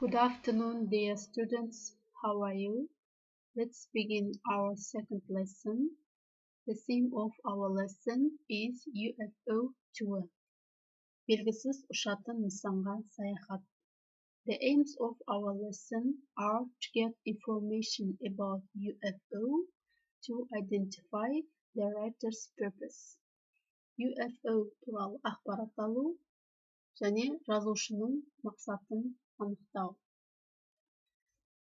Good afternoon, dear students. How are you? Let's begin our second lesson. The theme of our lesson is UFO tour. Белгісіз ұшатын нысанға саяхат. The aims of our lesson are to get information about UFO, to identify the writer's purpose. UFO туралы ақпарат алу және жазушының мақсатын анықтау.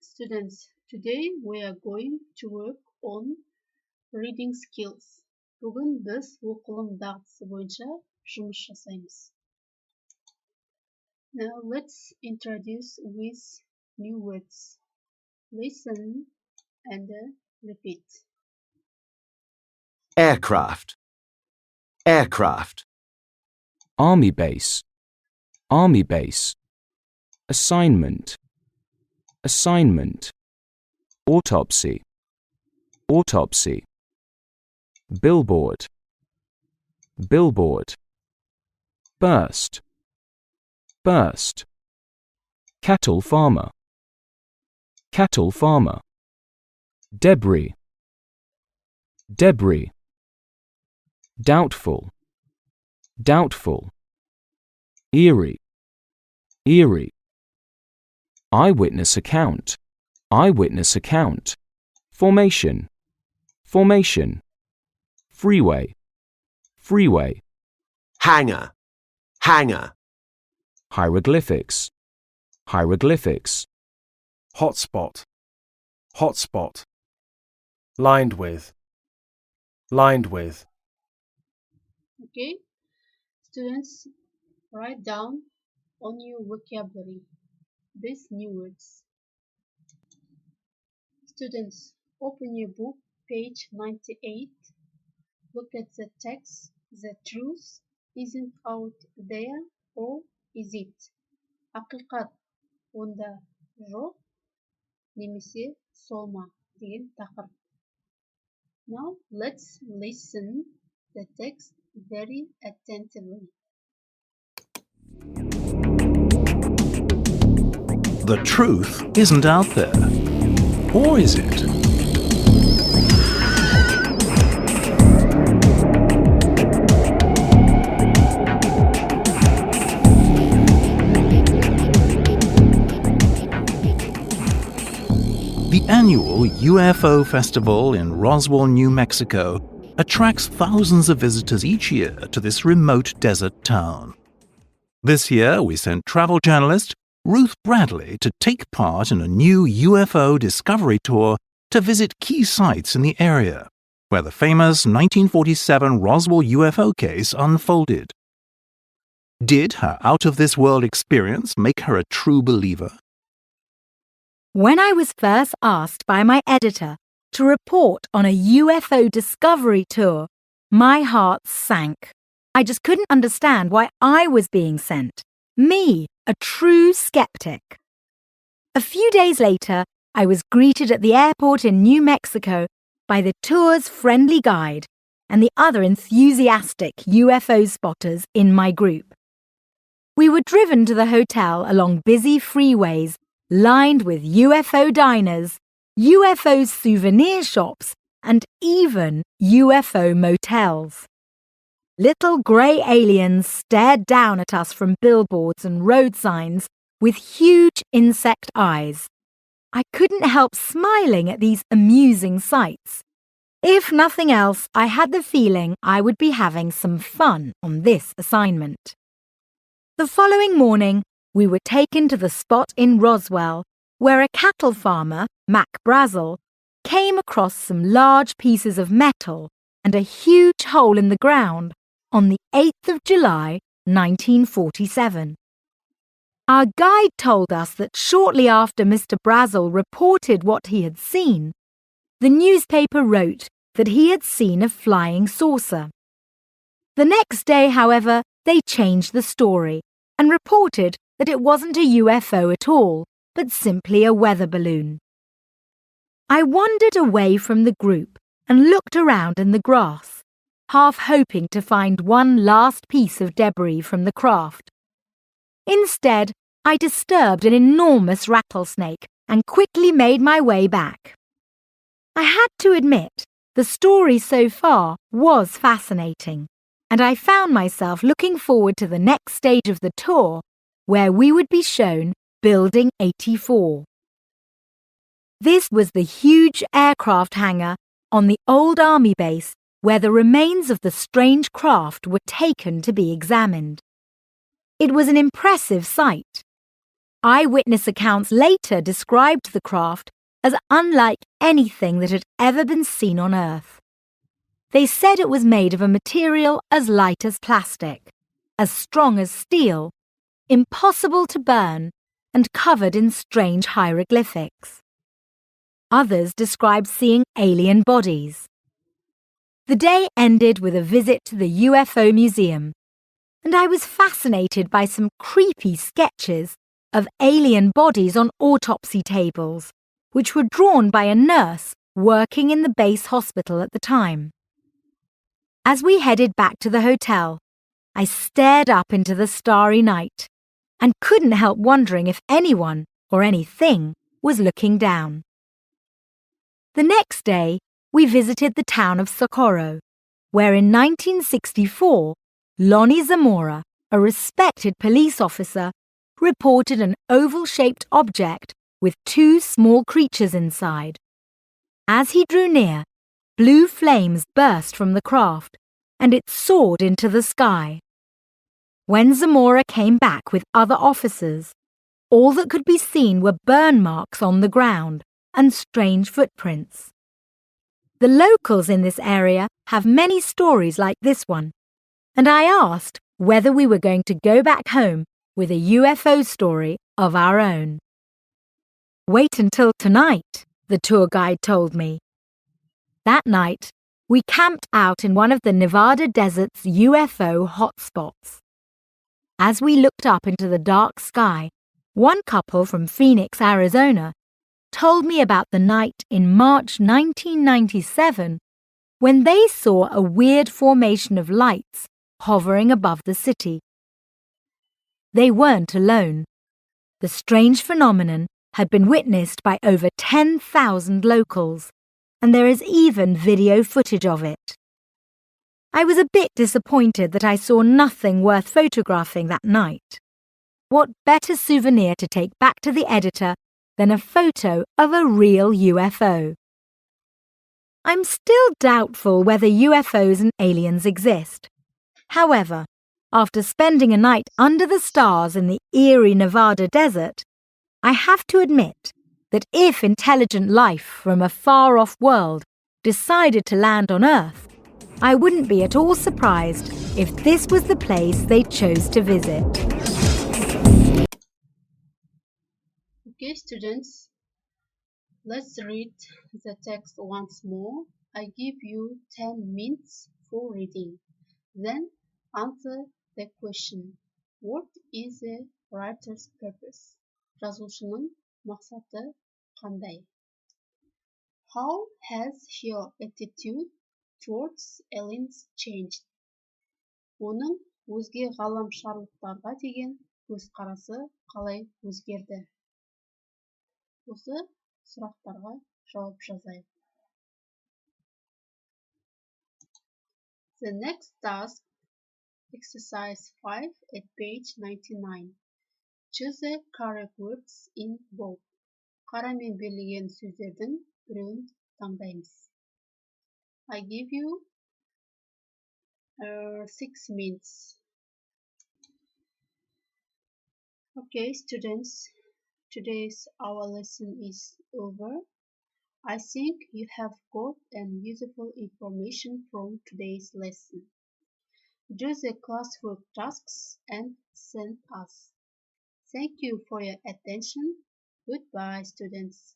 Students, today we are going to work on reading skills. Бүгін біз оқылым дағдысы бойынша жұмыс жасаймыз. Now let's introduce with new words. Listen and repeat. Aircraft. Aircraft. Army base. Army base. Assignment. Assignment. Autopsy. Autopsy. Billboard. Billboard. Burst. Burst. Cattle farmer. Cattle farmer. Debris. Debris. Doubtful. Doubtful. Eerie. Eerie. Eyewitness account. Eyewitness account. Formation. Formation. Freeway. Freeway. Hangar. Hangar. Hieroglyphics. Hieroglyphics. Hotspot. Hotspot. Lined with. Lined with. Okay, students, write down on your vocabulary these new words. Students, open your book, page 98. Look at the text. The truth isn't out there, or is it? Ақиқат онда жоқ, немесе сол ма деген тақырып. Now let's listen the text very attentively. The truth isn't out there. Or is it? The annual UFO Festival in Roswell, New Mexico attracts thousands of visitors each year to this remote desert town. This year, we sent travel journalist Ruth Bradley to take part in a new UFO discovery tour to visit key sites in the area, where the famous 1947 Roswell UFO case unfolded. Did her out-of-this-world experience make her a true believer? When I was first asked by my editor to report on a UFO discovery tour, my heart sank. I just couldn't understand why I was being sent. Me, a true skeptic. A few days later, I was greeted at the airport in New Mexico by the tour's friendly guide and the other enthusiastic UFO spotters in my group. We were driven to the hotel along busy freeways lined with UFO diners, UFO souvenir shops, and even UFO motels. Little grey aliens stared down at us from billboards and road signs with huge insect eyes. I couldn't help smiling at these amusing sights. If nothing else, I had the feeling I would be having some fun on this assignment. The following morning, we were taken to the spot in Roswell where a cattle farmer, Mac Brazel, came across some large pieces of metal and a huge hole in the ground on the 8th of July, 1947. Our guide told us that shortly after Mr. Brazel reported what he had seen, the newspaper wrote that he had seen a flying saucer. The next day, however, they changed the story and reported that it wasn't a UFO at all, but simply a weather balloon. I wandered away from the group and looked around in the grass, half hoping to find one last piece of debris from the craft. Instead, I disturbed an enormous rattlesnake and quickly made my way back. I had to admit, the story so far was fascinating, and I found myself looking forward to the next stage of the tour, where we would be shown Building 84. This was the huge aircraft hangar on the old army base where the remains of the strange craft were taken to be examined. It was an impressive sight. Eyewitness accounts later described the craft as unlike anything that had ever been seen on Earth. They said it was made of a material as light as plastic, as strong as steel, impossible to burn, and covered in strange hieroglyphics. Others described seeing alien bodies. The day ended with a visit to the UFO Museum, and I was fascinated by some creepy sketches of alien bodies on autopsy tables, which were drawn by a nurse working in the base hospital at the time. As we headed back to the hotel, I stared up into the starry night and couldn't help wondering if anyone or anything was looking down. The next day, we visited the town of Socorro, where in 1964, Lonnie Zamora, a respected police officer, reported an oval-shaped object with two small creatures inside. As he drew near, blue flames burst from the craft, and it soared into the sky. When Zamora came back with other officers, all that could be seen were burn marks on the ground and strange footprints. The locals in this area have many stories like this one, and I asked whether we were going to go back home with a UFO story of our own. Wait until tonight, the tour guide told me. That night, we camped out in one of the Nevada desert's UFO hotspots. As we looked up into the dark sky, one couple from Phoenix, Arizona, told me about the night in March 1997 when they saw a weird formation of lights hovering above the city. They weren't alone. The strange phenomenon had been witnessed by over 10,000 locals, and there is even video footage of it. I was a bit disappointed that I saw nothing worth photographing that night. What better souvenir to take back to the editor than a photo of a real UFO? I'm still doubtful whether UFOs and aliens exist. However, after spending a night under the stars in the eerie Nevada desert, I have to admit that if intelligent life from a far-off world decided to land on Earth, I wouldn't be at all surprised if this was the place they chose to visit. Okay, students, let's read the text once more. I give you 10 minutes for reading. Then answer the question. What is the writer's purpose? Жазушының мақсаты қандай? How has your attitude towards aliens changed? Оның өзге ғаламшарлықтарға деген көзқарасы қалай өзгерді? Осы сұрақтарға жауап жазайық. The next task, exercise 5 at page 99. Choose the correct words in bold. Қарамен берілген сөздердің біреуін таңдаймыз. I give you 6 minutes. Okay, students, today's our lesson is over. I think you have got an useful information from today's lesson. Do the classwork tasks and send us. Thank you for your attention. Goodbye, students.